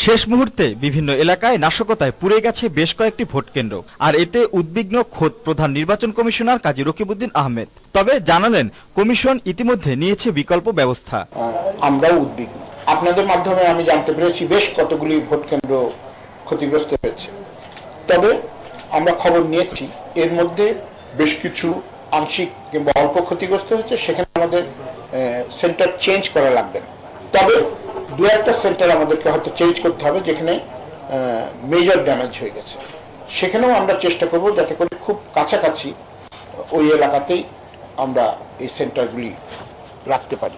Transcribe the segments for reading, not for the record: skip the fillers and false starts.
শেষ মুহূর্তে বিভিন্ন এলাকায় নাশকতায় পুড়ে গেছে বেশ কয়েকটি ভোট কেন্দ্র, আর এতে উদ্বিগ্ন খোদ প্রধান নির্বাচন কমিশনার কাজী রকিবউদ্দিন আহমেদ। তবে জানালেন কমিশন ইতিমধ্যে নিয়েছে বিকল্প ব্যবস্থা। আমরাও উদ্বিগ্ন। আপনাদের মাধ্যমে আমি জানতে পেরেছি বেশ কতগুলি ভোট কেন্দ্র ক্ষতিগ্রস্ত হয়েছে। তবে আমরা খবর নিয়েছি এর মধ্যে বেশ কিছু আংশিক কিংবা অল্প ক্ষতিগ্রস্ত হয়েছে, সেখানে আমাদের সেন্টার চেঞ্জ করা লাগবে না। তবে দু একটা সেন্টার আমাদেরকে হয়তো চেঞ্জ করতে হবে যেখানে মেজর ড্যামেজ হয়ে গেছে, সেখানেও আমরা চেষ্টা করব যাতে করে খুব কাছাকাছি ওই এলাকাতেই আমরা এই সেন্টারগুলি রাখতে পারি।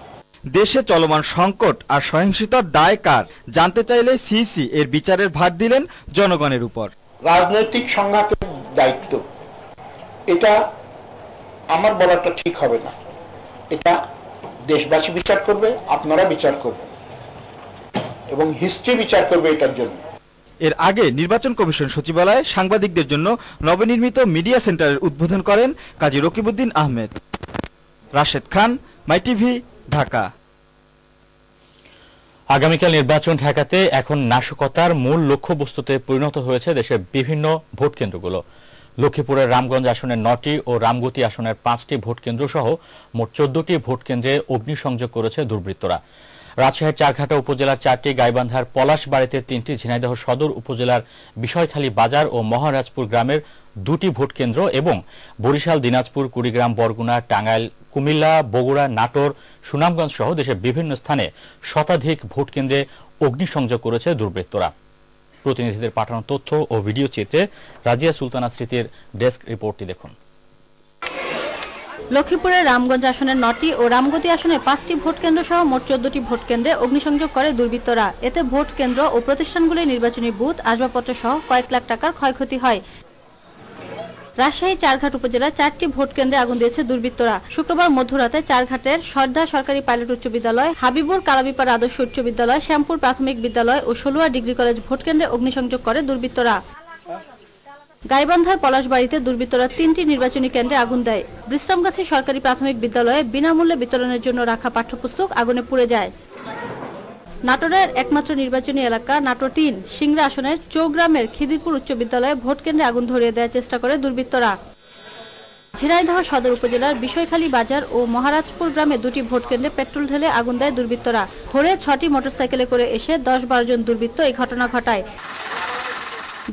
দেশে চলমান সংকট আর সহিংসতার দায় কার জানতে চাইলে সিইসি এর বিচারের ভার দিলেন জনগণের উপর। রাজনৈতিক সংঘাতের দায়িত্ব এটা আমার বলাটা ঠিক হবে না, এটা দেশবাসী বিচার করবে, আপনারা বিচার করবেন এবং হিস্ট্রি বিচার করবে এটার জন্য। এর আগে নির্বাচন কমিশন সচিবালয়ে সাংবাদিকদের জন্য নবনির্মিত মিডিয়া সেন্টারের উদ্বোধন করেন কাজী রকিবউদ্দিন আহমেদ। রাশেদ খান, মাই টিভি, ঢাকা। আগামীকাল নির্বাচন ঠেকাতে এখন নাশকতার মূল লক্ষ্যবস্তুতে পরিণত হয়েছে দেশের বিভিন্ন ভোট কেন্দ্রগুলো। লক্ষ্মীপুরের রামগঞ্জ আসনের 9টি ও রামগতি আসনের 5টি ভোট কেন্দ্র সহ মোট 14টি ভোট কেন্দ্রে অগ্নিসংযোগ করেছে দুর্বৃত্তরা। রাজশাহীর চারঘাটা উপজেলার 4টি, গাইবান্ধার পলাশবাড়িতে 3টি, ঝিনাইদহ সদর উপজেলার বিষয়খালী বাজার ও মহারাজপুর গ্রামের 2টি ভোট কেন্দ্র এবং বরিশাল, দিনাজপুর, কুড়িগ্রাম, বরগুনা, টাঙ্গাইল, কুমিল্লা, বগুড়া, নাটোর, সুনামগঞ্জ সহ দেশের বিভিন্ন স্থানে শতাধিক ভোট কেন্দ্রে অগ্নিসংযোগ করেছে দুর্বৃত্তরা। প্রতিনিধিদের পাঠানো তথ্য ও ভিডিও চিত্রে রাজিয়া সুলতানা স্মৃতির ডেস্ক রিপোর্টটি দেখুন। লক্ষ্মীপুরের রামগঞ্জ আসনের 9টি ও রামগতি আসনে 5টি ভোট কেন্দ্র সহ মোট 14টি ভোট কেন্দ্রে অগ্নিসংযোগ করে দুর্বৃত্তরা। এতে ভোট কেন্দ্র ও প্রতিষ্ঠানগুলির নির্বাচনী বুথ, আসবাবপত্র সহ কয়েক লাখ টাকার ক্ষয়ক্ষতি হয়। রাজশাহী চারঘাট উপজেলার 4টি ভোট কেন্দ্রে আগুন দিয়েছে দুর্বৃত্তরা। শুক্রবার মধ্যরাতে চারঘাটের সর্দার সরকারি পাইলট উচ্চ বিদ্যালয়, হাবিবুর কালাবিপাড়া আদর্শ উচ্চ বিদ্যালয়, শ্যামপুর প্রাথমিক বিদ্যালয় ও ষোলুয়া ডিগ্রি কলেজ ভোট কেন্দ্রে অগ্নিসংযোগ করে দুর্বৃত্তরা। গাইবান্ধার পলাশবাড়িতে দুর্বৃত্তরা 3টি নির্বাচনী কেন্দ্রে আগুন দেয়। বিশ্রামগাছি সরকারি প্রাথমিক বিদ্যালয়ে বিনামূল্যে বিতরণের জন্য রাখা পাঠ্যপুস্তক আগুনে পুড়ে যায়। নাটোরের একমাত্র নির্বাচনী এলাকা নাটোর 3 সিংড়া আসনের চৌগ্রামের খিদিরপুর উচ্চ বিদ্যালয়ে ভোট কেন্দ্রে আগুন ধরিয়ে দেওয়ার চেষ্টা করে দুর্বৃত্তরা। ঝিনাইদহ সদর উপজেলার বিষয়খালী বাজার ও মহারাজপুর গ্রামে 2টি ভোট কেন্দ্রে পেট্রোল ঢেলে আগুন দেয় দুর্বৃত্তরা। ভোরে 6টি মোটরসাইকেলে করে এসে 10-12 জন দুর্বৃত্ত এই ঘটনা ঘটায়।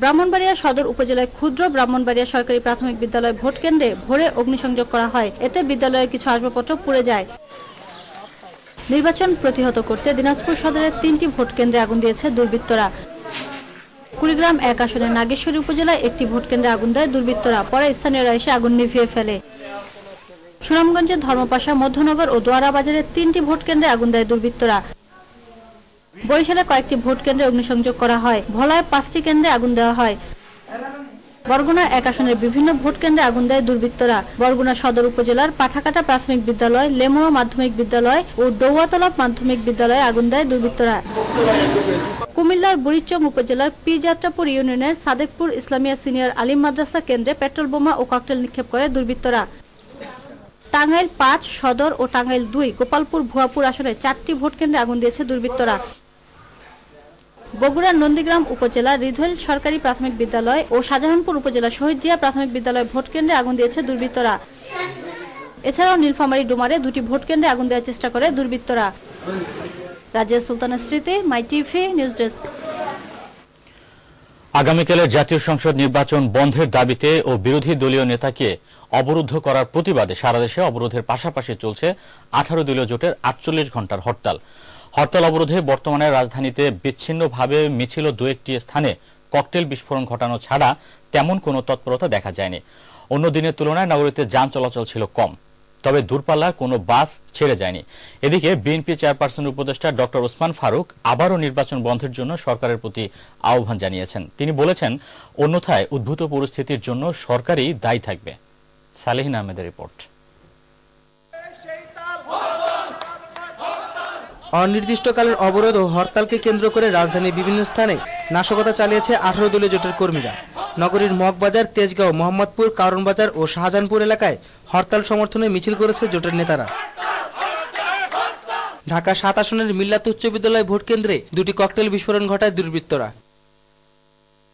ব্রাহ্মণবাড়িয়া সদর উপজেলায় ক্ষুদ্র ব্রাহ্মণবাড়িয়া সরকারি প্রাথমিক বিদ্যালয় ভোট কেন্দ্রে ভোরে অগ্নিসংযোগ করা হয়। এতে বিদ্যালয়ের কিছু আসবাবপত্র পুড়ে যায়। নির্বাচন প্রতিহত করতে দিনাজপুর সদরের 3টি ভোট কেন্দ্রে আগুন দিয়েছে দুর্বৃত্তরা। কুড়িগ্রাম 1 আসনের নাগেশ্বরী উপজেলায় একটি ভোট কেন্দ্রে আগুন দেয় দুর্বৃত্তরা, পরে স্থানীয়রা এসে আগুন নিভিয়ে ফেলে। সুনামগঞ্জের ধর্মপাশা, মধ্যনগর ও দোয়ারা বাজারের 3টি ভোট কেন্দ্রে আগুন দেয় দুর্বৃত্তরা। বরিশালে কয়েকটি ভোট কেন্দ্রে অগ্নিসংযোগ করা হয়। ভোলায় 5টি কেন্দ্রে আগুন দেওয়া হয়। বরগুনা 1 আসনের বিভিন্ন ভোট কেন্দ্রে আগুন দেয় দুর্বৃত্তরা। বরগুনা সদর উপজেলার পাঠাকাটা প্রাথমিক বিদ্যালয়, লেমুয়া মাধ্যমিক বিদ্যালয় ও ডৌয়াতলা মাধ্যমিক বিদ্যালয়ে আগুন দেয় দুর্বৃত্তরা। কুমিল্লার বুড়িচং উপজেলার পীরযাত্রাপুর ইউনিয়নের সাদেকপুর ইসলামিয়া সিনিয়র আলিম মাদ্রাসা কেন্দ্রে পেট্রোল বোমা ও ককটেল নিক্ষেপ করে দুর্বৃত্তরা। টাঙ্গাইল 5 সদর ও টাঙ্গাইল 2 গোপালপুর ভুয়াপুর আসনে 4টি ভোট কেন্দ্রে আগুন দিয়েছে দুর্বৃত্তরা। বগুড়ার নন্দীগ্রাম উপজেলার রিধল সরকারি প্রাথমিক বিদ্যালয় ও শাহজাহানপুর উপজেলার শহীদ জিয়া প্রাথমিক বিদ্যালয় ভোট কেন্দ্রে আগুন দিয়েছে দুর্বৃত্তরা। এছাড়াও নীলফামারী ডোমারে 2টি ভোট কেন্দ্রে আগুন দেওয়ার চেষ্টা করে দুর্বৃত্তরা। রাজিয়া সুলতানা স্মৃতি, মাই টিভি নিউজ ডেস্ক। আগামীকালের জাতীয় সংসদ নির্বাচন বন্ধের দাবিতে ও বিরোধী দলীয় নেতাকে অবরুদ্ধ করার প্রতিবাদে সারা দেশে অবরোধের পাশাপাশি চলছে 18 দলীয় জোটের 48 ঘণ্টার হরতাল। হরতাল অবরোধে বর্তমানে রাজধানীতে বিচ্ছিন্নভাবে মিছিল 2-1টি স্থানে ককটেল বিস্ফোরণ ঘটানো ছাড়া তেমন কোনো তৎপরতা দেখা যায়নি। অন্য দিনের তুলনায় নগরীতে যান চলাচল ছিল কম, তবে দূরপাল্লার কোনো বাস ছেড়ে যায়নি। এদিকে বিএনপি চেয়ারপারসন উপদেষ্টা ডক্টর ওসমান ফারুক আবারও নির্বাচন বন্ধের জন্য সরকারের প্রতি আহ্বান জানিয়েছেন। তিনি বলেছেন, অন্যথায় উদ্ভূত পরিস্থিতির জন্য সরকারই দায়ী থাকবে। সালেহিন আহমেদের রিপোর্ট। অনির্দিষ্টকালের অবরোধ ও হরতালকে কেন্দ্র করে রাজধানীর বিভিন্ন স্থানে নাশকতা চালিয়েছে 18 দলীয় জোটের কর্মীরা। নগরীর মগবাজার, তেজগাঁও, মোহাম্মদপুর, কারণবাজার ও শাহজাহানপুর এলাকায় হরতাল সমর্থনে মিছিল করেছে জোটের নেতারা। ঢাকা ৭ আসনের মিল্লাত উচ্চ বিদ্যালয় ভোট কেন্দ্রে 2টি ককটেল বিস্ফোরণ ঘটায় দুর্বৃত্তরা।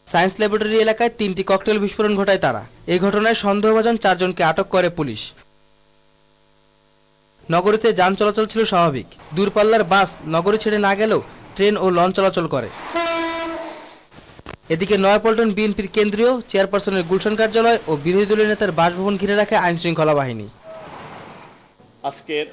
সায়েন্স ল্যাবরেটরি এলাকায় 3টি ককটেল বিস্ফোরণ ঘটায় তারা। এই ঘটনায় সন্দেহভাজন 4 জনকে আটক করে পুলিশ। নগরীতে যান চলাচল ছিল স্বাভাবিক। দূরপাল্লার বাস নগরী ছেড়ে না গেলেও ট্রেন ও লঞ্চ চলাচল করে। এদিকে নয়াপল্টন বিএনপির কেন্দ্রীয় চেয়ারপারসনের গুলশান কার্যালয় ও বিরোধী দলীয় নেতার বাসভবন ঘিরে রাখে আইন শৃঙ্খলা বাহিনী। আজকের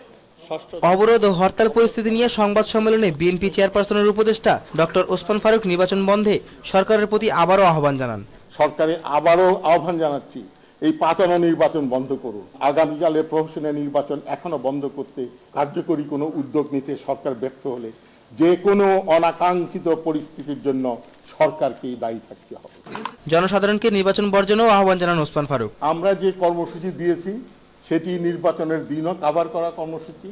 অবরোধ ও হরতাল পরিস্থিতি নিয়ে সংবাদ সম্মেলনে বিএনপি চেয়ারপারসনের উপদেষ্টা ডক্টর ওসমান ফারুক নির্বাচন বন্ধে সরকারের প্রতি আবারও আহ্বান জানান। সরকারে আবারও আহ্বান জানাচ্ছি, এই পাতানো নির্বাচন বন্ধ করুন। আগামীকালের প্রহসনের নির্বাচন এখনো বন্ধ করতে কার্যকরী কোনো উদ্যোগ নিতে সরকার ব্যর্থ হলে যে কোনো অনাকাঙ্ক্ষিত পরিস্থিতির জন্য সরকারকেই দায়ী থাকতে হবে। জনসাধারণকে নির্বাচন বর্জনেও আহ্বান জানান ওসমান ফারুক। আমরা যে কর্মসূচি দিয়েছি সেটি নির্বাচনের দিনও কভার করা কর্মসূচি।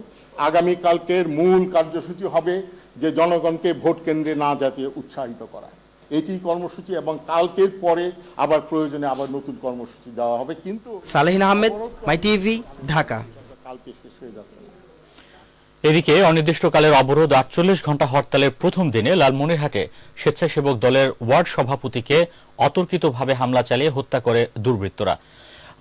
আগামীকালকের মূল কার্যসূচি হবে যে জনগণকে ভোট কেন্দ্রে না যেতে উৎসাহিত করা, এটি কর্মসূচি, এবং কালকের পরে আবার প্রয়োজনে আবার নতুন কর্মসূচি দেওয়া হবে। কিন্তু সালেহিন আহমেদ, মাই টিভি, ঢাকা। কালকে শেষ হয়ে যাচ্ছে। এদিকে অনির্দিষ্টকালের অবরোধ 48 ঘন্টা হরতালের প্রথম দিনে লালমনিরহাটে স্বেচ্ছাসেবক দলের ওয়ার্ড সভাপতিকে অতর্কিতভাবে হামলা চালিয়ে হত্যা করে দুর্বৃত্তরা।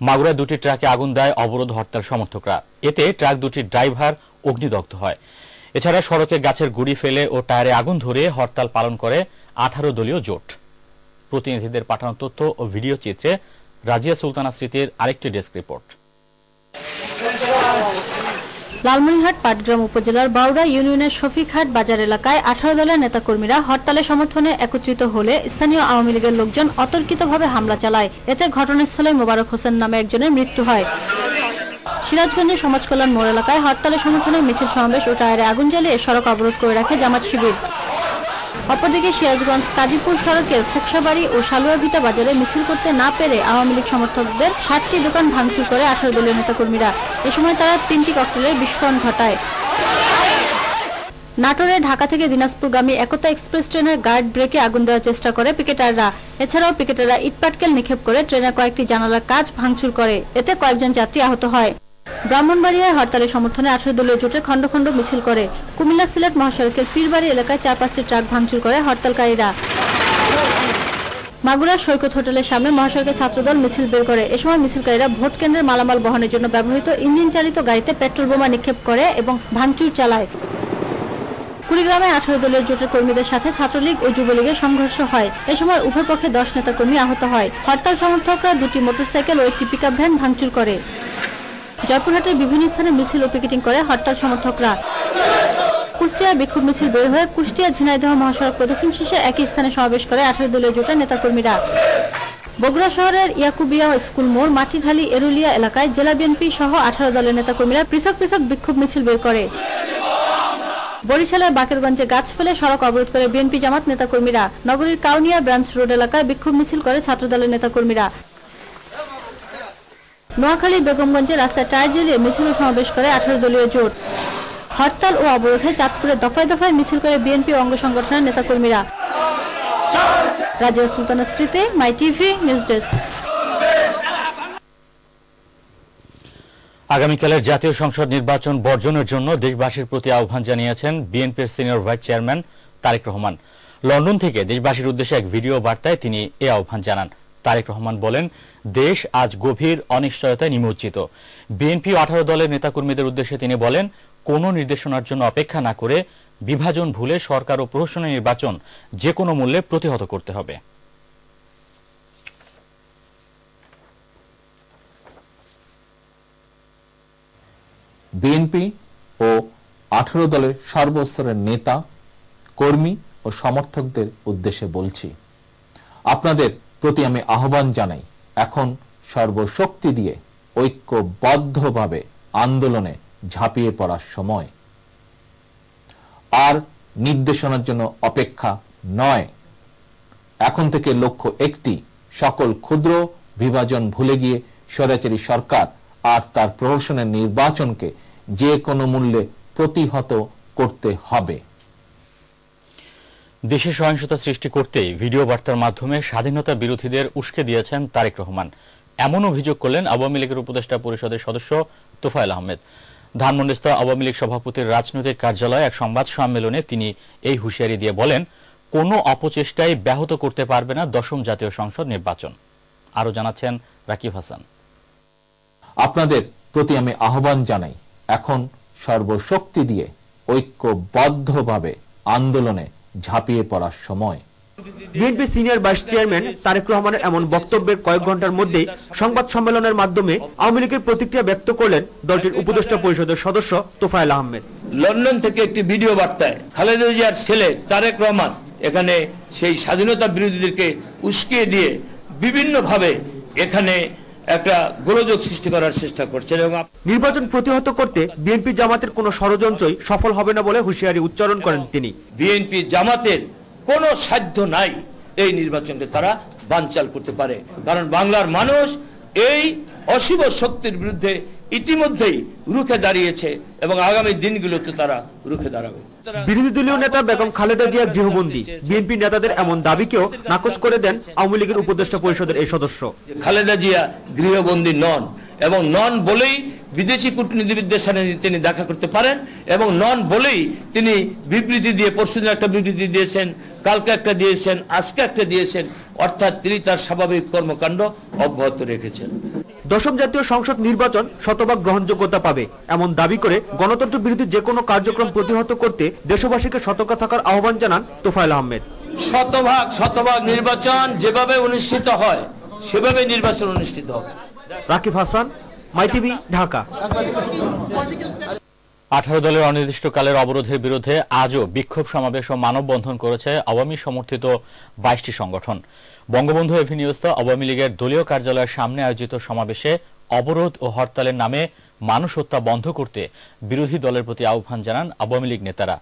মাগুরায় 2টি ট্রাকে আগুন দেয় অবরোধ হরতাল সমর্থকরা। এতে ট্রাক দুটির ড্রাইভার অগ্নিদগ্ধ হয়। এছাড়া সড়কে গাছের গুড়ি ফেলে ও টায়ারে আগুন ধরিয়ে হরতাল পালন করে 18 দলীয় জোট। প্রতিনিধিদের পাঠানো তথ্য ও ভিডিও চিত্রে রাজিয়া সুলতানা স্মৃতির আরেকটি ডেস্ক রিপোর্ট। লালমনিরহাট পাটগ্রাম উপজেলার বাউড়া ইউনিয়নের শফিকহাট বাজার এলাকায় 18 দলের নেতাকর্মীরা হরতালের সমর্থনে একত্রিত হলে স্থানীয় আওয়ামী লীগের লোকজন অতর্কিতভাবে হামলা চালায়। এতে ঘটনাস্থলে মোবারক হোসেন নামে একজনের মৃত্যু হয়। সিরাজগঞ্জের সমাজকল্যাণ মোড় এলাকায় হরতালের সমর্থনে মিছিল সমাবেশ ও টায়ারে আগুন জ্বালিয়ে সড়ক অবরোধ করে রাখে জামাত শিবির। অপরদিকে সিরাজগঞ্জ কাজীপুর সড়কের ফুকসাবাড়ি ও সালুয়াভিটা বাজারে মিছিল করতে না পেরে আওয়ামী লীগ সমর্থকদের 7টি দোকান ভাঙচুর করে 18 দলীয় নেতাকর্মীরা। এ সময় তারা 3টি ককটেলের বিস্ফোরণ ঘটায়। নাটোরে ঢাকা থেকে দিনাজপুরগামী একতা এক্সপ্রেস ট্রেনের গার্ড ব্রেকে আগুন দেওয়ার চেষ্টা করে পিকেটাররা। এছাড়াও পিকেটাররা ইটপাটকেল নিক্ষেপ করে ট্রেনের কয়েকটি জানালার কাচ ভাঙচুর করে। এতে কয়েকজন যাত্রী আহত হয়। ব্রাহ্মণবাড়িয়ায় হরতালের সমর্থনে 18 দলীয় জোটের খণ্ড খণ্ড মিছিল করে। কুমিল্লা সিলেট মহাসড়কের পীরবাড়ি এলাকায় 4-5টি ট্রাক ভাঙচুর করে হরতালকারীরা। মাগুরার সৈকত হোটেলের সামনে মহাসড়কে ছাত্রদল মিছিল বের করে। এ সময় মিছিলকারীরা ভোট কেন্দ্রের মালামাল বহনের জন্য ব্যবহৃত ইঞ্জিন চালিত গাড়িতে পেট্রোল বোমা নিক্ষেপ করে এবং ভাঙচুর চালায়। কুড়িগ্রামে 18 দলীয় জোটের কর্মীদের সাথে ছাত্রলীগ ও যুবলীগের সংঘর্ষ হয়। এ সময় উভয় পক্ষে 10 নেতাকর্মী আহত হয়। হরতাল সমর্থকরা 2টি মোটরসাইকেল ও একটি পিকআপ ভ্যান ভাঙচুর করে। জয়পুরহাটের বিভিন্ন স্থানে মিছিল ও পিকেটিং করে হরতাল সমর্থকরা। কুষ্টিয়ায় বিক্ষোভ মিছিল বের হয়ে কুষ্টিয়া ঝিনাইদহ মহাসড়ক প্রদক্ষিণ শেষে একই স্থানে সমাবেশ করে 18 দলীয় জোটের নেতাকর্মীরা। বগুড়া শহরের ইয়াকুবিয়া স্কুল মোড়, মাটিঢালি, এরুলিয়া এলাকায় জেলা বিএনপি সহ 18 দলের নেতাকর্মীরা পৃথক পৃথক বিক্ষোভ মিছিল বের করে। বরিশালের বাকেরগঞ্জে গাছ ফেলে সড়ক অবরোধ করে বিএনপি জামাত নেতাকর্মীরা। নগরীর কাউনিয়া ব্রাঞ্চ রোড এলাকায় বিক্ষোভ মিছিল করে ছাত্রদলের নেতাকর্মীরা। নোয়াখালীর বেগমগঞ্জে রাস্তায় টায়ার জ্বালিয়ে মিছিল ও সমাবেশ করে 18 দলীয় জোট। হরতাল ও অবরোধে চাঁদপুরে দফায় দফায় মিছিল করে বিএনপি অঙ্গ সংগঠনের নেতাকর্মীরা। রাজিয়া সুলতানা স্মৃতি, মাই টিভি, নিউজ ডেস্ক। আগামীকালের জাতীয় সংসদ নির্বাচন বর্জনের জন্য দেশবাসীর প্রতি আহ্বান জানিয়েছেন বিএনপির senior vice chairman Tarique Rahman. London থেকে দেশবাসীর উদ্দেশ্যে এক ভিডিও বার্তায় তিনি এ আহ্বান জানান। তারেক রহমান বলেন, দেশ আজ গভীর অনিশ্চয়তায় নিমজ্জিত। বিএনপি 18 দলের নেতাকর্মীদের উদ্দেশ্যে তিনি বলেন, কোনো নির্দেশনার জন্য অপেক্ষা না করে বিভাজন ভুলে সরকার ও প্রশাসনের নির্বাচন যে কোনো মূল্যে প্রতিহত করতে হবে। বিএনপি ও 18 দলের সর্বস্তরের নেতা, কর্মী ও সমর্থকদের উদ্দেশ্যে বলছি, আপনাদের প্রতি আমি আহ্বান জানাই, এখন সর্বশক্তি দিয়ে ঐক্যবদ্ধভাবে আন্দোলনে ঝাঁপিয়ে পড়ার সময়। আর নির্দেশনার জন্য অপেক্ষা নয়। এখন থেকে লক্ষ্য একটি, সকল ক্ষুদ্র বিভাজন ভুলে গিয়ে স্বৈরাচারী সরকার আর তার প্রহসনের নির্বাচনকে যে কোনো মূল্যে প্রতিহত করতে হবে। দেশে সহিংসতা সৃষ্টি করতেই ভিডিও বার্তার মাধ্যমে স্বাধীনতা বিরোধীদের উস্কে দিয়েছেন তারেক রহমান। এমন অভিযোগ করলেন আওয়ামী লীগের উপদেষ্টা পরিষদের সদস্য তোফায়েল আহমেদ। ধানমন্ডিস্থ আওয়ামী লীগ সভাপতির রাজনৈতিক কার্যালয়ে এক সংবাদ সম্মেলনে তিনি এই হুঁশিয়ারি দিয়ে বলেন, কোনো অপচেষ্টাই ব্যাহত করতে পারবে না দশম জাতীয় সংসদ নির্বাচন। আরো জানাচ্ছেন রাকিব হাসান। আপনাদের প্রতি আমি আহ্বান জানাই, এখন সর্বশক্তি দিয়ে ঐক্যবদ্ধভাবে আন্দোলনে ঝাঁপিয়ে পড়ার সময়। BNP senior vice chairman Tarique রহমানের এমন বক্তব্যের কয়েক ঘন্টার মধ্যেই সংবাদ সম্মেলনের মাধ্যমে আওয়ামী লীগের প্রতিক্রিয়া ব্যক্ত করলেন দলটির উপদেষ্টা পরিষদের সদস্য তোফায়েল আহমেদ। লন্ডন থেকে একটি ভিডিও বার্তায় খালেদা জিয়ার ছেলে তারেক রহমান এখানে সেই স্বাধীনতা বিরোধীদেরকে উস্কিয়ে দিয়ে বিভিন্নভাবে এখানে একটা গোলযোগ সৃষ্টি করার চেষ্টা করছেন এবং নির্বাচন প্রতিহত করতে বিএনপি জামাতের কোনো ষড়যন্ত্রই সফল হবে না বলে হুঁশিয়ারি উচ্চারণ করেন তিনি। বিএনপি জামাতের কোনো সাধ্য নাই এই নির্বাচনকে তারা বানচাল করতে পারে, কারণ বাংলার মানুষ এই অশুভ শক্তির বিরুদ্ধে ইতিমধ্যেই রুখে দাঁড়িয়েছে এবং আগামী দিনগুলোতে তারা রুখে দাঁড়াবে। বিরোধী দলীয় নেতা বেগম খালেদা জিয়া গৃহবন্দী, বিএনপি নেতাদের এমন দাবিকেও নাকচ করে দেন আওয়ামী লীগের উপদেষ্টা পরিষদের এই সদস্য। খালেদা জিয়া গৃহবন্দী নন এবং নন বলেই বিদেশি কূটনীতিবিদদের সাথে তিনি দেখা করতে পারেন এবং নন বলেই তিনি বিবৃতি দিয়ে পরশুদিন একটা বিবৃতি দিয়েছেন, কালকে একটা দিয়েছেন, আজকে একটা দিয়েছেন, অর্থাৎ তিনি তার স্বাভাবিক কর্মকাণ্ড অব্যাহত রেখেছেন। দশম জাতীয় সংসদ নির্বাচন শতভাগ গ্রহণযোগ্যতা পাবে এমন দাবি করে গণতন্ত্র বিরোধী যে কোনো কার্যক্রম প্রতিহত করতে দেশবাসীকে সতর্ক থাকার আহ্বান জানান তোফায়েল আহমেদ। শতভাগ নির্বাচন যেভাবে অনুষ্ঠিত হয় সেভাবে নির্বাচন অনুষ্ঠিত হবে। রাকিব হাসান, মাই টিভি, ঢাকা। 18 দলের অনির্দিষ্টকালের অবরোধের বিরুদ্ধে আজও বিক্ষোভ সমাবেশ ও মানববন্ধন করেছে আওয়ামী সমর্থিত 22টি সংগঠন। বঙ্গবন্ধু এভিনিউস্থ আওয়ামী লীগের দলীয় কার্যালয়ের সামনে আয়োজিত সমাবেশে অবরোধ ও হরতালের নামে মানুষ হত্যা বন্ধ করতে বিরোধী দলের প্রতি আহ্বান জানান আওয়ামী লীগ নেতারা।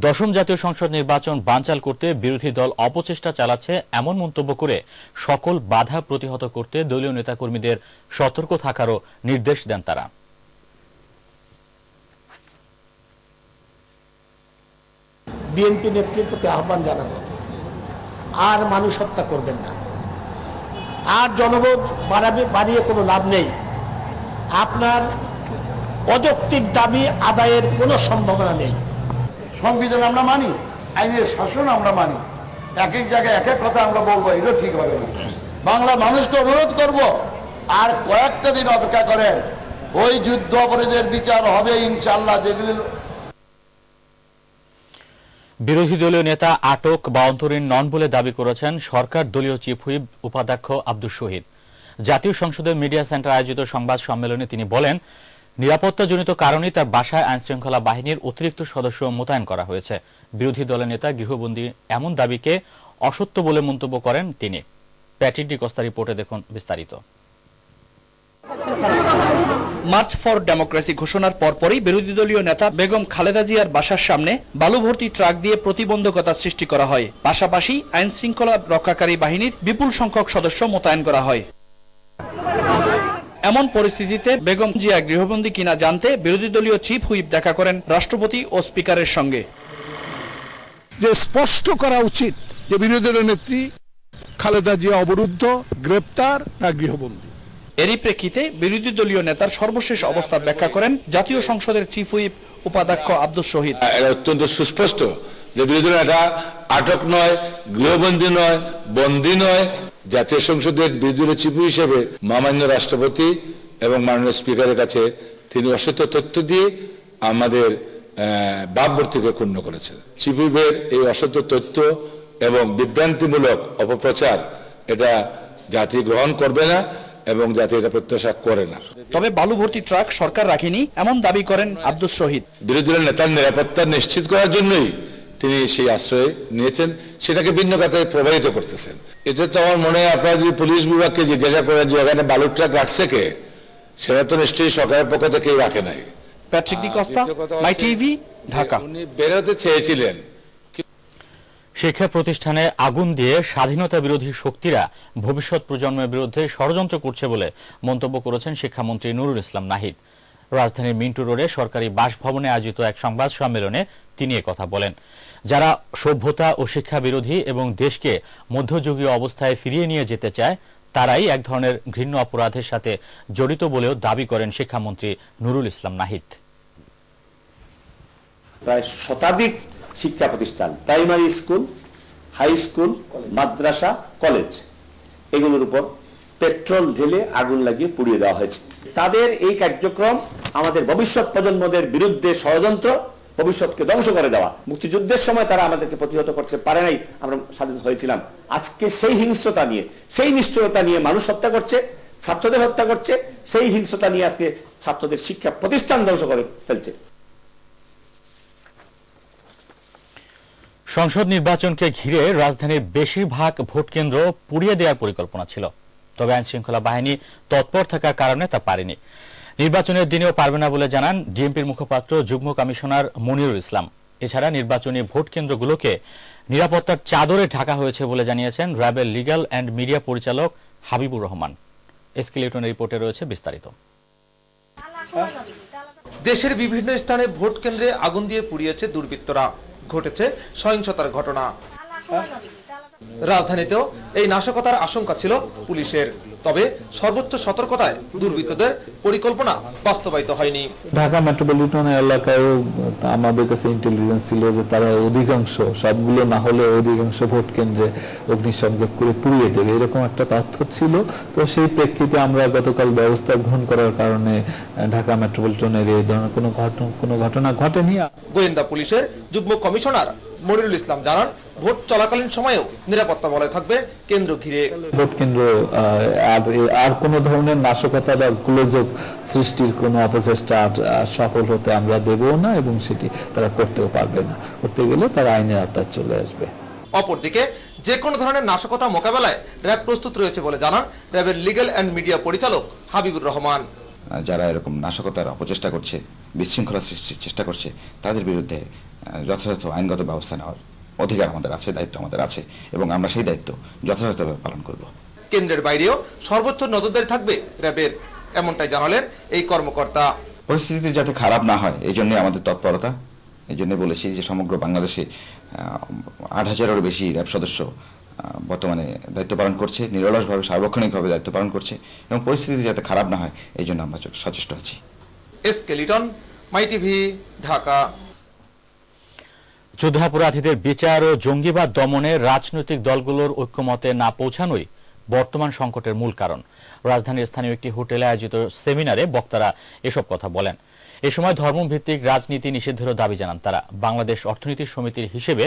দশম জাতীয় সংসদ নির্বাচন বানচাল করতে বিরোধী দল অপচেষ্টা চালাচ্ছে এমন মন্তব্য করে সকল বাধা প্রতিহত করতে দলীয় নেতাকর্মীদের সতর্ক থাকারও নির্দেশ দেন তারা। বিএনপি নেত্রীর প্রতি আহ্বান জানাবো, আর মানুষ হত্যা করবেন না, আর জনগণ বাড়িয়ে কোনো লাভ নেই। আপনার অযৌক্তিক দাবি আদায়ের কোনো সম্ভাবনা নেই। সংবিধান আমরা মানি, আইনের শাসন আমরা মানি, এক এক জায়গায় এক এক কথা আমরা বলবো, এটা ঠিক হবে না। বাংলা মানুষকে অনুরোধ করব, আর কয়েকটা দিন অপেক্ষা করেন, ওই যুদ্ধ অপরাধের বিচার হবে ইনশাআল্লাহ। যেগুলি বিরোধী দলীয় নেতা আটক বা অন্তরীণ নন বলে দাবি করেছেন সরকার দলীয় চিফ হুইপ উপাধ্যক্ষ আব্দুস শহীদ। জাতীয় সংসদের মিডিয়া সেন্টার আয়োজিত সংবাদ সম্মেলনে তিনি বলেন, নিরাপত্তাজনিত কারণেই তার বাসায় আইনশৃঙ্খলা বাহিনীর অতিরিক্ত সদস্য মোতায়েন করা হয়েছে। বিরোধী দলের নেতা গৃহবন্দী এমন দাবিকে অসত্য বলে মন্তব্য করেন তিনি। প্যাট্রিক ডি কস্তা রিপোর্টে দেখুন বিস্তারিত। মার্চ ফর ডেমোক্রেসি ঘোষণার পরপরই বিরোধী দলীয় নেতা বেগম খালেদা জিয়ার বাসার সামনে বালু ভর্তি ট্রাক দিয়ে প্রতিবন্ধকতা সৃষ্টি করা হয়। পাশাপাশি আইন শৃঙ্খলা রক্ষাকারী বাহিনীর বিপুল সংখ্যক সদস্য মোতায়েন করা হয়। এমন পরিস্থিতিতে বেগম জিয়া গৃহবন্দী কিনা জানতে বিরোধী দলীয় চিফ হুইপ দেখা করেন রাষ্ট্রপতি ও স্পিকারের সঙ্গে। যে স্পষ্ট করা উচিত যে বিরোধী দলীয় নেত্রী খালেদা জিয়া অবরুদ্ধ, গ্রেপ্তার না গৃহবন্দী। এরই প্রেক্ষিতে বিরোধী দলীয় নেতার সর্বশেষ অবস্থা ব্যাখ্যা করেন জাতীয় সংসদের চিফ হুইপ উপাধ্যক্ষ আব্দুস শহীদ। অত্যন্ত সুস্পষ্ট যে বিরোধী দল এটা আটক নয়, গৃহবন্দী নয়, বন্দী নয়। জাতীয় সংসদের বিরোধী দলের চিফ হিসেবে মাননীয় রাষ্ট্রপতি এবং মাননীয় স্পিকারের কাছে তিনি অসত্য তথ্য দিয়ে আমাদের ভাবমূর্তিকে ক্ষুণ্ণ করেছেন। চিফ হুইপের এই অসত্য তথ্য এবং বিভ্রান্তিমূলক অপপ্রচার এটা জাতি গ্রহণ করবে না এবং জাতি এটা প্রত্যাশা করে না। তবে বালু ভর্তি ট্রাক সরকার রাখেনি এমন দাবি করেন আব্দুস শহীদ। বিরোধী দলের নেতার নিরাপত্তা নিশ্চিত করার জন্যই তিনি সেই আশ্রয় নিয়েছেন, সেটাকে ভিন্ন খাতে প্রবাহিত করতেছেন। এটা তো আমার মনে হয় আপনারা যদি পুলিশ বিভাগকে জিজ্ঞাসা করেন যে ওখানে বালু ট্রাক রাখছে কে, সেটা তো নিশ্চয়ই সরকারের পক্ষ থেকে কেউ রাখে নাই। প্যাট্রিক ডি কস্তা, মাই টিভি, ঢাকা। উনি বেরোতে চেয়েছিলেন। শিক্ষা প্রতিষ্ঠানে আগুন দিয়ে স্বাধীনতা বিরোধী শক্তিরা ভবিষ্যৎ প্রজন্মের বিরুদ্ধে ষড়যন্ত্র করছে বলে মন্তব্য করেছেন শিক্ষামন্ত্রী নুরুল ইসলাম নাহিদ। রাজধানীর মিন্টু রোডে সরকারি বাসভবনে আয়োজিত এক সংবাদ সম্মেলনে তিনি কথা বলেন। যারা সভ্যতা ও শিক্ষা বিরোধী এবং দেশকে মধ্যযুগীয় অবস্থায় ফিরিয়ে নিয়ে যেতে চায় তারাই এক ধরনের ঘৃণ্য অপরাধের সাথে জড়িত বলেও দাবি করেন শিক্ষামন্ত্রী নুরুল ইসলাম নাহিদ। প্রায় শতাধিক শিক্ষা প্রতিষ্ঠান, প্রাইমারি স্কুল, হাই স্কুল, মাদ্রাসা, কলেজ, এগুলোর উপর পেট্রোল ঢেলে আগুন লাগিয়ে পুড়িয়ে দেওয়া হয়েছে। তাদের এই কার্যক্রম আমাদের ভবিষ্যৎ প্রজন্মদের বিরুদ্ধে ষড়যন্ত্র, ভবিষ্যৎকে ধ্বংস করে দেওয়া। মুক্তিযুদ্ধের সময় তারা আমাদেরকে প্রতিহত করতে পারে নাই, আমরা স্বাধীন হয়েছিলাম। আজকে সেই হিংস্রতা নিয়ে, সেই নিষ্ঠুরতা নিয়ে মানুষ হত্যা করছে, ছাত্রদের হত্যা করছে, সেই হিংস্রতা নিয়ে আজকে ছাত্রদের শিক্ষা প্রতিষ্ঠান ধ্বংস করে ফেলছে। সংসদ নির্বাচনকে ঘিরে রাজধানীর বেশিরভাগ ভোট কেন্দ্র পুড়িয়ে দেওয়ার পরিকল্পনা ছিল, তবে আইন শৃঙ্খলা বাহিনী তৎপর থাকার কারণে তা পারেনি। নির্বাচনের দিনেও পারবে না বলে জানান ডিএমপির মুখপাত্র যুগ্ম কমিশনার মনিরুল ইসলাম। এছাড়া নির্বাচনী ভোট কেন্দ্রগুলোকে নিরাপত্তার চাদরে ঢাকা হয়েছে বলে জানিয়েছেন র্যাবের লিগ্যাল অ্যান্ড মিডিয়া পরিচালক হাবিবুর রহমান। এসকেলেটনের রিপোর্টে রয়েছে বিস্তারিত। দেশের বিভিন্ন স্থানে ভোট কেন্দ্রে আগুন দিয়ে পুড়িয়েছে দুর্বৃত্তরা, ঘটেছে সহিংসতার ঘটনা। রাজধানীতেও এই নাশকতার আশঙ্কা ছিল পুলিশের, তবে সর্বোচ্চ সতর্কতায় দুর্বৃত্তদের পরিকল্পনা বাস্তবায়িত হয়নি। ঢাকা মেট্রোপলিটন এলাকায় আমাদের কাছে ইন্টেলিজেন্স ছিল যে তারা অধিকাংশ, সবগুলো না হলে অধিকাংশ ভোট কেন্দ্রে অগ্নিসংযোগ করে পুড়িয়ে দেবে, এরকম একটা তথ্য ছিল। তো সেই প্রেক্ষিতে আমরা গতকাল ব্যবস্থা গ্রহণ করার কারণে ঢাকা মেট্রোপলিটনের এই ধরনের কোনো ঘটনা ঘটেনি। গোয়েন্দা পুলিশের যুগ্ম কমিশনার মনিরুল ইসলাম জানান, ভোট চলাকালীন সময়েও নিরাপত্তা বলয় থাকবে কেন্দ্র ঘিরে। ভোট কেন্দ্র আর কোন ধরনের নাশকতা বা গোলযোগ সৃষ্টির কোন অপচেষ্টা সফল হতে আমরা দেব না, এবং সেটি তারা করতেও পারবে না। করতে গেলে তারা আইনের আওতায় চলে আসবে। অপরদিকে যে কোনো ধরনের নাশকতা মোকাবেলায় র্যাব প্রস্তুত রয়েছে বলে জানান র্যাবের লিগ্যাল অ্যান্ড মিডিয়া পরিচালক হাবিবুর রহমান। যারা এরকম নাশকতার অপচেষ্টা করছে, বিশৃঙ্খলা সৃষ্টির চেষ্টা করছে, তাদের বিরুদ্ধে যথাযথ আইনগত ব্যবস্থা নেওয়ার অধিকার আমাদের আছে, দায়িত্ব আমাদের আছে, এবং আমরা সেই দায়িত্ব যথাযথভাবে পালন করব। কেন্দ্রের বাইরেও সর্বোচ্চ নজরদারি থাকবে র্যাবের, এমনটাই জানালেন এই কর্মকর্তা। পরিস্থিতি যাতে খারাপ না হয় এই জন্য আমাদের তৎপরতা। এই জন্য বলেছি যে সমগ্র বাংলাদেশে ৮,০০০-এরও বেশি র্যাব সদস্য বর্তমানে দায়িত্ব পালন করছে, নিরলসভাবে সার্বক্ষণিকভাবে দায়িত্ব পালন করছে, এবং পরিস্থিতি যাতে খারাপ না হয় এই জন্য আমরা সচেষ্ট আছি। এসকেলিটন, মাই টিভি, ঢাকা। যুদ্ধাপরাধীদের বিচার ও জঙ্গিবাদ দমনে রাজনৈতিক দলগুলোর ঐক্যমতে না পৌঁছানোই বর্তমান সংকটের মূল কারণ। রাজধানীর স্থানীয় একটি হোটেলে আয়োজিত সেমিনারে বক্তারা এসব কথা বলেন। এ সময় ধর্মভিত্তিক রাজনীতি নিষিদ্ধেরও দাবি জানান তারা। বাংলাদেশ অর্থনীতি সমিতির হিসেবে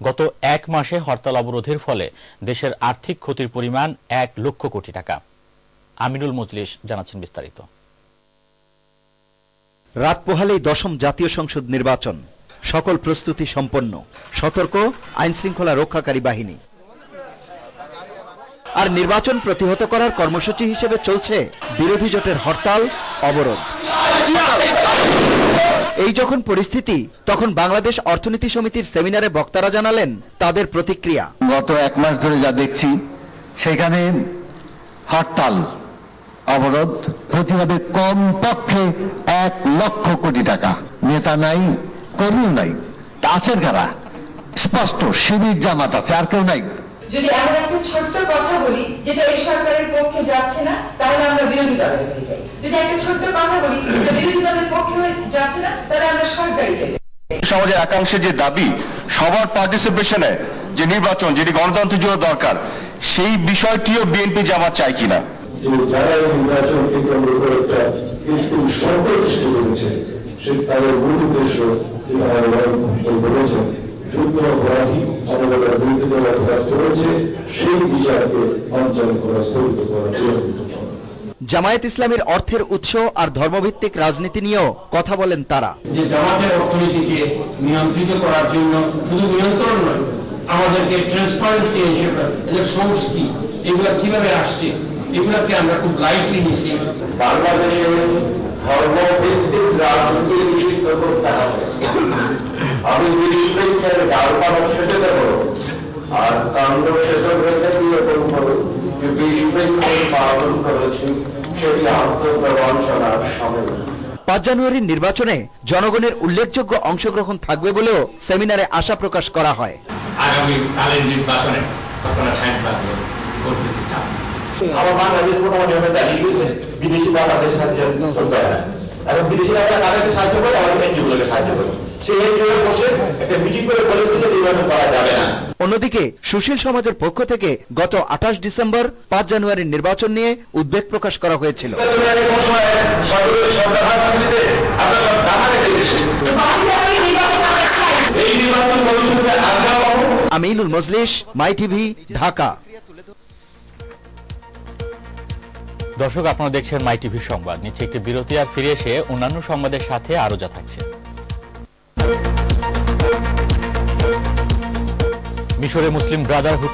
গত ১ মাসে হরতাল অবরোধের ফলে দেশের আর্থিক ক্ষতির পরিমাণ ১ লক্ষ কোটি টাকা। আমিনুল মজলিস জানাচ্ছেন বিস্তারিত। রাত পোহালেই ১০ম জাতীয় সংসদ নির্বাচন, সকল প্রস্তুতি সম্পন্ন, সতর্ক আইন শৃঙ্খলা রক্ষাকারী বাহিনী। আর নির্বাচন প্রতিহত করার কর্মসূচি হিসেবে চলছে বিরোধী জোটের হরতাল অবরোধ। এই যখন পরিস্থিতি, তখন বাংলাদেশ অর্থনীতি সমিতির সেমিনারে বক্তারা জানালেন তাদের প্রতিক্রিয়া। গত ১ মাস ধরে যা দেখছি, সেখানে হরতাল অবরোধ ক্ষতি হবে কমপক্ষে ১ লক্ষ কোটি টাকা। নেতা নাই, কর্মীও নাই, আছেন কারা? স্পষ্ট শিবির জামাত আছে, আর কেউ নাই। যদি এমন একটা ছোট্ট কথা বলি যেটা এই সরকারের পক্ষে যাচ্ছে না, তাহলে আমরা বিরোধী দলের হয়ে যাই। যদি একটা ছোট্ট কথা বলি যে বিরোধী দলের পক্ষে হয়ে যাচ্ছে না, তাহলে আমরা সরকারি হয়ে যাই। সমাজের একাংশের যে দাবি সবার পার্টিসিপেশনে যে নির্বাচন, যেটি গণতন্ত্রের জন্য দরকার, সেই বিষয়টিও বিএনপি জামাত চায় কিনা। যারা নির্বাচনকে কেন্দ্র করে একটা সংকট সৃষ্টি করেছে, সে তাদের মূল উদ্দেশ্য বলেছেন যুদ্ধ অপরাধী মানবতার বিরুদ্ধে যারা অপরাধ করেছে সেই বিচারকে অঞ্চল করা, স্থগিত করা। জামায়াত ইসলামের অর্থের উৎস আর ধর্মভিত্তিক রাজনীতি নিয়েও কথা বলেন তারা। যে জামাতের অর্থনীতিকে নিয়ন্ত্রিত করার জন্য শুধু নিয়ন্ত্রণ নয়, আমাদেরকে ট্রান্সপারেন্সি হিসেবে এর সোর্স কি, এগুলা কিভাবে আসছে, এগুলাকে আমরা খুব লাইটলি নিছি। বাংলাদেশে ধর্মভিত্তিক রাজনীতি নিষিদ্ধ করতে হবে। আমি নিরপেক্ষের গালপালা সেচে দেব আর কাণ্ড সেচন রেখে দিয়ে বলবো যে নিরপেক্ষের পালন করেছি, সেটি আত্মপ্রবঞ্চনার সম্মেলন। ৫ জানুয়ারির নির্বাচনে জনগণের উল্লেখযোগ্য অংশগ্রহণ থাকবে বলেও সেমিনারে আশা প্রকাশ করা হয়। আগামী কালের নির্বাচনে আমার বাংলাদেশ মোটামুটি দাঁড়িয়ে গেছে বিদেশি বাংলাদেশ সাহায্য চলতে হয় না। এখন বিদেশিরা তাদেরকে সাহায্য করে, আমাদের এনজিওগুলোকে সাহায্য করে। সেই বসে একটা মিটিং করে বলেছিল নির্বাচন করা যাবে না। অন্যদিকে সুশীল সমাজের পক্ষ থেকে গত 28 ডিসেম্বর 5 জানুয়ারির নির্বাচন নিয়ে উদ্বেগ প্রকাশ করা হয়েছিল। আমিনুল মজলিস, মাই টিভি, ঢাকা। দর্শক, আপনারা দেখছেন মাই টিভি সংবাদ। নিচ্ছে একটি বিরতি, আর ফিরে এসে অন্যান্য সংবাদের সাথে আরো যা থাকছে। মিশরে মুসলিম ব্রাদারহুড